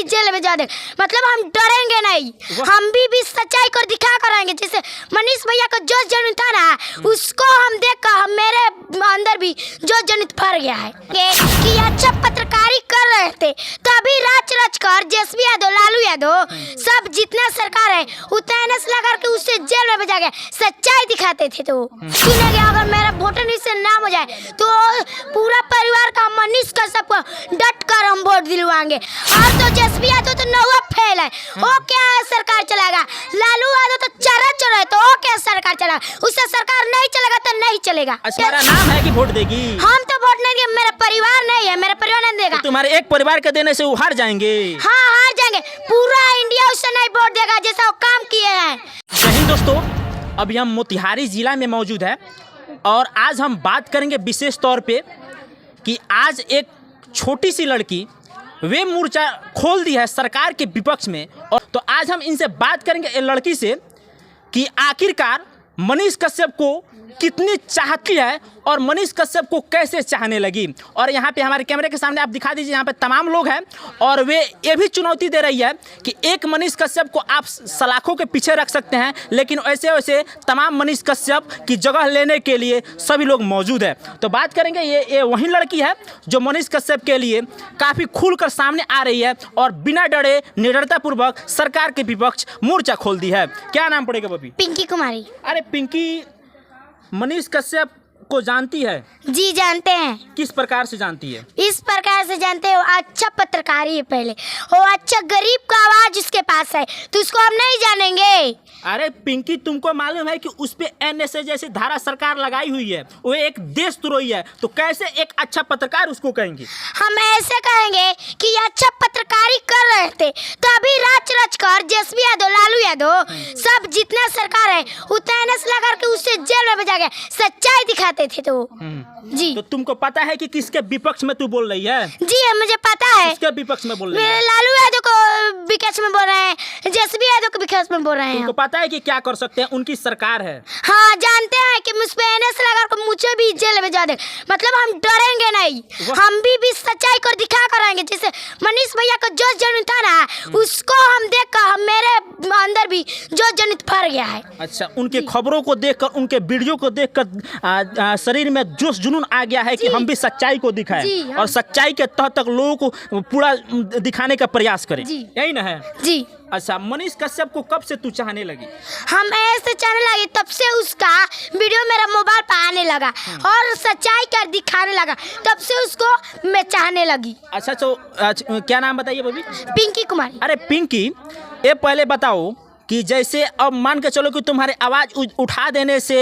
भी जेल में जा दे, मतलब हम डरेंगे नहीं, हम भी सच्चाई को दिखा कर आएंगे। जैसे मनीष भैया का जोश जनित था ना, उसको हम देख कर मेरे अंदर भी जोश जनित भर गया है कि अच्छा पत्रकारी कर रहे थे, तभी राज रच कर जेएसपी यादव, लालू यादव, सब जितना सरकार है उतना एनएस लगा के उससे जेल में भेजा गया, सच्चाई दिखाते थे। तो सुनेंगे अगर मेरा वोटर लिस्ट से नाम हो जाए तो पूरा परिवार का मनीष का सबको डट कर हम वोट दिलवाएंगे। और तो जेएसपी यादव तो नौवा फेल है, वो क्या सरकार चलाएगा, लालू यादव तो चरा चोर है, तो वो क्या सरकार चलाएगा, उससे सरकार नहीं चलेगा तो नहीं चलेगा। मेरा नाम है कि वोट देगी? हम तो वोट नहीं देंगे, मेरा परिवार नहीं है, मेरा परिवार नहीं देगा। तो तुम्हारे एक परिवार के देने से वो हार जाएंगे? हाँ हार जाएंगे, पूरा इंडिया उससे नहीं वोट देगा जैसा वो काम किए हैं। जय हिंद दोस्तों, अभी हम मोतिहारी जिला में मौजूद है और आज हम बात करेंगे विशेष तौर पे कि आज एक छोटी सी लड़की वे मोर्चा खोल दी है सरकार के विपक्ष में। और तो आज हम इनसे बात करेंगे इस लड़की से कि आखिरकार मनीष कश्यप को कितनी चाहती है और मनीष कश्यप को कैसे चाहने लगी। और यहाँ पे हमारे कैमरे के सामने आप दिखा दीजिए, यहाँ पे तमाम लोग हैं और वे ये भी चुनौती दे रही है कि एक मनीष कश्यप को आप सलाखों के पीछे रख सकते हैं, लेकिन ऐसे वैसे तमाम मनीष कश्यप की जगह लेने के लिए सभी लोग मौजूद हैं। तो बात करेंगे, ये वही लड़की है जो मनीष कश्यप के लिए काफ़ी खुलकर सामने आ रही है और बिना डरे निडरतापूर्वक सरकार के विपक्ष मोर्चा खोल दी है। क्या नाम पड़ेगा बबी? पिंकी कुमारी। अरे पिंकी, मनीष कश्यप को जानती है? जी जानते हैं। किस प्रकार से जानती है? इस प्रकार से जानते हो, अच्छा पत्रकारी है, पहले वो अच्छा गरीब का आवाज उसके पास है, तो उसको हम नहीं जानेंगे? अरे पिंकी, तुमको मालूम है कि उस पे एनएसए जैसी धारा सरकार लगाई हुई है, वो एक देशद्रोही है, तो कैसे एक अच्छा पत्रकार उसको कहेंगे? हम ऐसे कहेंगे कि अच्छा पत्रकारी कर रहे थे, तभी राज रच कर जेएसपी यादव, लालू यादव, सब जितना सरकार है उतना एनएस लगा के उससे जेल में भेजा गया, सच्चाई दिखाते थे। तो जी, तो तुमको पता है कि किसके विपक्ष में तू बोल रही है? जी मुझे पता है। किसके विपक्ष में बोल रही है? लालू यादव को विपक्ष में बोल रहे हैं, जेएसपी यादव को विपक्ष में बोल रहे हैं। तुमको पता है कि क्या कर सकते हैं, उनकी सरकार है। हाँ जानते हैं कि मुझ पे एनएस लगा कर मुझे भी जेल में जा दे, मतलब हम डरेंगे नहीं, हम भी सच्चाई को दिखा कर आएंगे। जैसे मनीष भैया का जोश जनित था ना, उसको हम देख कर मेरे अंदर भी जोश जनित भर गया है। अच्छा, उनके खबरों को देखकर, उनके वीडियो को देखकर शरीर में जोश जुनून आ गया है कि हम भी सच्चाई को दिखाएं और सच्चाई के तहत तक लोगों को पूरा दिखाने का प्रयास करें, यही ना है? जी। अच्छा, मनीष कश्यप को कब से तू चाहने लगी? हम ऐसे चाहने लगे तब से उसका वीडियो मेरा मोबाइल पर आने लगा और सच्चाई कर दिखाने लगा, तब से उसको मैं चाहने लगी। अच्छा, तो क्या नाम बताइए बबी? पिंकी कुमारी। अरे पिंकी, ये पहले बताओ कि जैसे अब मान के चलो कि तुम्हारे आवाज़ उठा देने से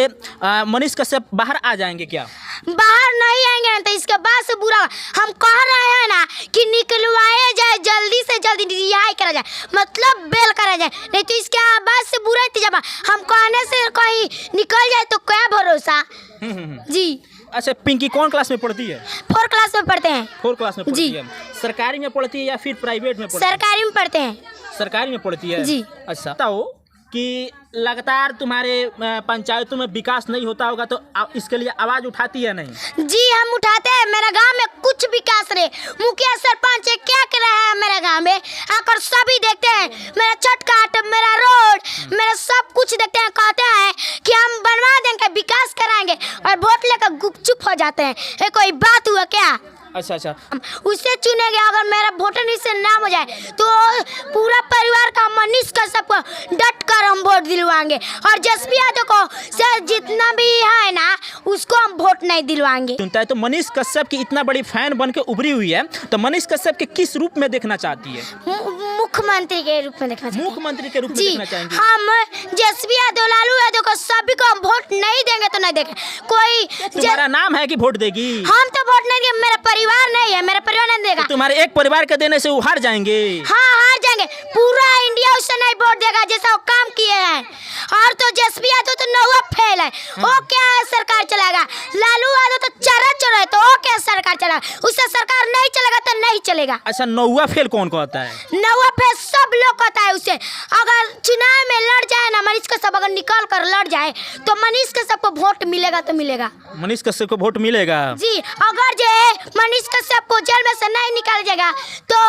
मनीष कश्यप बाहर आ जाएंगे क्या? बाहर नहीं आएंगे ना, तो इसके बाद से बुरा हम कह रहे हैं ना कि निकलवाया जाए, जल्दी से जल्दी रिहाई करा जाए, मतलब बेल करा जाए, नहीं तो इसके बाद से बुरा इंतजाम हम कहने से कहीं निकल जाए तो क्या भरोसा। जी। अच्छा पिंकी कौन क्लास में पढ़ती है? 4 क्लास में पढ़ते हैं। 4 क्लास में पढ़ती है। सरकारी में पढ़ती है या फिर प्राइवेट में पढ़ती है? सरकारी में पढ़ते हैं। सरकारी में पढ़ती है जी। अच्छा, बताओ कि लगातार तुम्हारे पंचायतों में विकास नहीं होता होगा, तो इसके लिए आवाज उठाती है नहीं? जी हम उठाते हैं। मेरा गांव में कुछ विकास नहीं, मुखिया सरपंच क्या कर रहा है मेरा गांव में आकर सभी देखते हैं, मेरा छटकाट, मेरा रोड, मेरा सब कुछ देखते हैं, कहते हैं कि हम बनवा देंगे, विकास कराएंगे, और वोट लेकर गुपचुप हो जाते हैं। ये कोई बात हुआ क्या? अच्छा अच्छा, उससे चुनेंगे अगर मेरा वोटर लिस्ट से नाम हो जाए तो पूरा परिवार का मनीष कश्यप को डट कर हम वोट दिलवाएंगे, और जेएसपी यादव को से जितना भी है ना उसको हम वोट नहीं दिलवाएंगे। सुनता है तो मनीष कश्यप की इतना बड़ी फैन बन के उभरी हुई है, तो मनीष कश्यप के किस रूप में देखना चाहती है? मुख्यमंत्री के रूप में देखना चाहती है। मुख्यमंत्री के रूप में देखना चाहेंगे? हम जेएसपी यादव, लालू यादव को सभी को हम वोट नहीं देंगे तो नहीं देंगे। कोई तुम्हारा नाम है कि वोट देगी? हम तो वोट नहीं देंगे, मेरा परिवार नहीं है, मेरा परिवार नहीं देगा। तो तुम्हारे एक परिवार के देने से वो हार जाएंगे? हाँ हार जाएंगे, पूरा इंडिया उससे नहीं वोट देगा जैसा वो काम किए हैं। और तो जेएसपी यादव तो नौवा फेल है, वो क्या सरकार चलाएगा, लालू यादव तो चरा चोर है, तो वो क्या सरकार चलाएगा, उससे सरकार नहीं चलेगा तो नहीं चलेगा। अच्छा, नौवा फेल कौन कहता है? नौवा फेल सब सब लोग कहता है उसे, अगर चुनाव में लड़ जाए ना मनीष कश्यप, अगर निकल कर लड़ जाए तो मनीष कश्यप को वोट मिलेगा तो मिलेगा। मनीष कश्यप को वोट मिलेगा जी। अगर जो है मनीष कश्यप को जेल में से नहीं निकाल जाएगा तो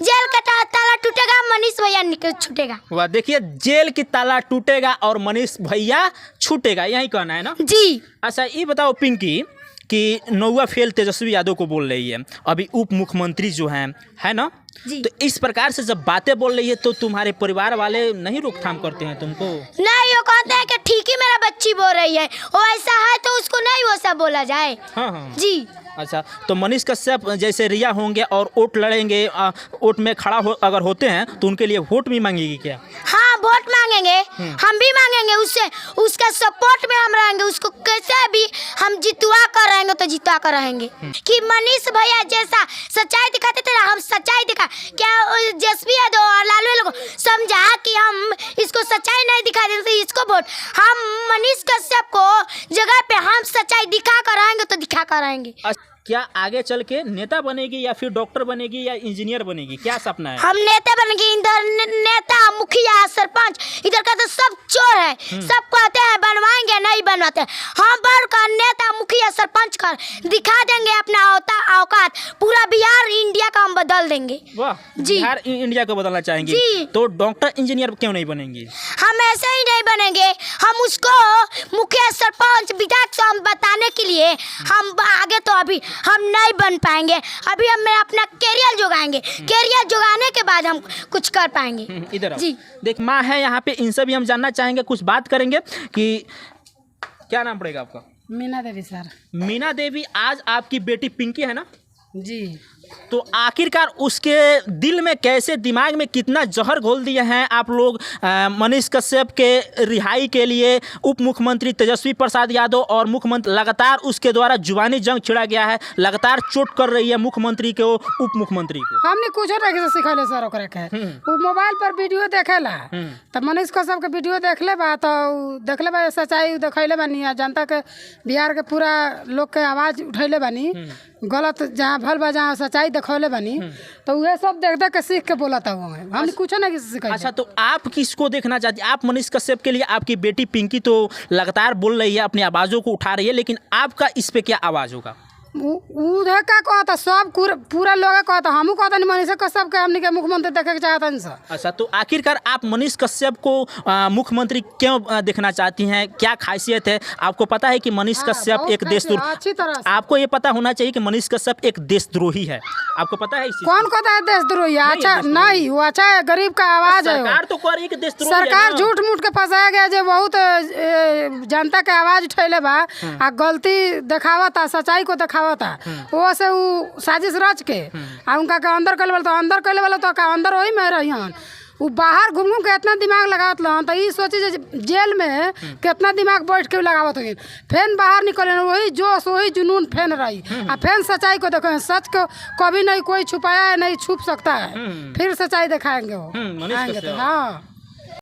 जेल का ताला टूटेगा, मनीष भैया निकल छूटेगा। वाह, देखिए जेल की ताला टूटेगा और मनीष भैया छूटेगा, यही कहना है ना जी। अच्छा ये बताओ पिंकी कि नौवा फेल तेजस्वी यादव को बोल रही है, अभी उप मुख्यमंत्री जो हैं है ना, जी। तो इस प्रकार से जब बातें बोल रही है तो तुम्हारे परिवार वाले नहीं रोकथाम करते हैं तुमको? नहीं, वो कहते हैं कि ठीक ही मेरा बच्ची बोल रही है, वो ऐसा है तो उसको नहीं वो सब बोला जाए। हाँ जी। अच्छा, तो मनीष कश्यप जैसे रिया होंगे और वोट लड़ेंगे, वोट में खड़ा अगर होते हैं तो उनके लिए वोट भी मांगेगी क्या? हाँ, वोट मांगेंगे, हम भी मांगेंगे उससे, उसका सपोर्ट में हम रहेंगे, उसको कैसे भी हम जितवा कर रहेंगे तो जितवा कर रहेंगे। कि मनीष भैया जैसा सच्चाई दिखाते थे ना, हम सच्चाई दिखा, क्या तेजस्वी यादव और लालू लोग समझा कि हम इसको सच्चाई नहीं दिखा देते इसको वोट, हम मनीष कश्यप को जगह पे हम सच्चाई दिखा कर रहेंगे तो दिखा कर रहेंगे। क्या आगे चल के नेता बनेगी या फिर डॉक्टर बनेगी या इंजीनियर बनेगी, क्या सपना है? हम नेता बनेंगे, इधर नेता मुखिया सरपंच इधर का तो सब चोर है, सब कहते हैं बनवाएंगे नहीं बनवाते, हम बढ़ कर नेता मुखिया सरपंच कर दिखा देंगे अपना औकात, पूरा बिहार इंडिया का हम बदल देंगे। वाह जी। बिहार इंडिया को बदलना चाहेंगे जी। तो डॉक्टर इंजीनियर क्यों नहीं बनेंगे? हम ऐसे ही नहीं बनेंगे, हम उसको मुखिया सरपंच विधायक से हम बताने के लिए हम आगे तो अभी हम नहीं बन पाएंगे, अभी हम अपना कैरियर जुगाएंगे, कैरियर जुगाने के बाद हम कुछ कर पाएंगे। इधर आओ। जी। देख माँ है यहाँ पे, इनसे भी हम जानना चाहेंगे, कुछ बात करेंगे कि क्या नाम पड़ेगा आपका? मीना देवी सर। मीना देवी, आज आपकी बेटी पिंकी है ना, जी। तो आखिरकार उसके दिल में कैसे, दिमाग में कितना जहर घोल दिए हैं आप लोग मनीष कश्यप के रिहाई के लिए? उप मुख्यमंत्री तेजस्वी प्रसाद यादव और मुख्यमंत्री लगातार उसके द्वारा जुबानी जंग छिड़ा गया है, लगातार चोट कर रही है मुख्यमंत्री को, उप मुख्यमंत्री को। हमने कुछ नहीं सिखले सर ओकरा के, वो मोबाइल पर वीडियो देखेला तो मनीष कश्यप के वीडियो देखले बा तो देखले बा सच्चाई देखले बानी, जनता के बिहार के पूरा लोग के आवाज उठैले बानी, गलत जहाँ भल बा जहाँ सच्चाई देखौले बानी, तो वह सब देख देख के सीख के बोला था वो है, हमने कुछ नहीं सिखाया। अच्छा, तो आप किसको देखना चाहती हैं? आप मनीष कश्यप के लिए, आपकी बेटी पिंकी तो लगातार बोल रही है, अपनी आवाज़ों को उठा रही है, लेकिन आपका इस पे क्या आवाज़ होगा? उधर का कहता सब पूरा लोग कहता, हमू कहता नहीं मनीष कश्यप के हमने के मुख्यमंत्री देखे के चाहता नहीं सर। अच्छा, तो आखिरकार आप मनीष कश्यप को मुख्यमंत्री क्यों देखना चाहती हैं? क्या खासियत है? आपको पता है कि मनीष कश्यप एक देशद्रोही, अच्छी तरह से आपको ये पता होना चाहिए कि मनीष कश्यप एक देशद्रोही है, आपको पता है? कौन कहता है देशद्रोही? अच्छा नहीं, वो अच्छा है, गरीब का आवाज है। सरकार तो कह रही है कि देशद्रोही है सरकार ना। झूठ मूठ के फंसाया गया जो बहुत जनता के आवाज उठैले बा आ गलती देखावता, सच्चाई को देखावता, वो से वो साजिश रच के आ उनका के अंदर कइले वाला तो अंदर कइले वाला तो का अंदर वही में रहियन, वो बाहर घूम घूम के इतना दिमाग लगावत लन, तो ये सोची जे जेल में कितना दिमाग बैठ के लगावत हो, फेन बाहर निकले वही जोश वही जुनून फेन रही आ फेन सच्चाई को देखो, सच को कभी नहीं कोई छुपाया है, नहीं छुप सकता है, फिर सच्चाई दिखाएंगे वो मनीष आएंगे कश्यप। तो। हाँ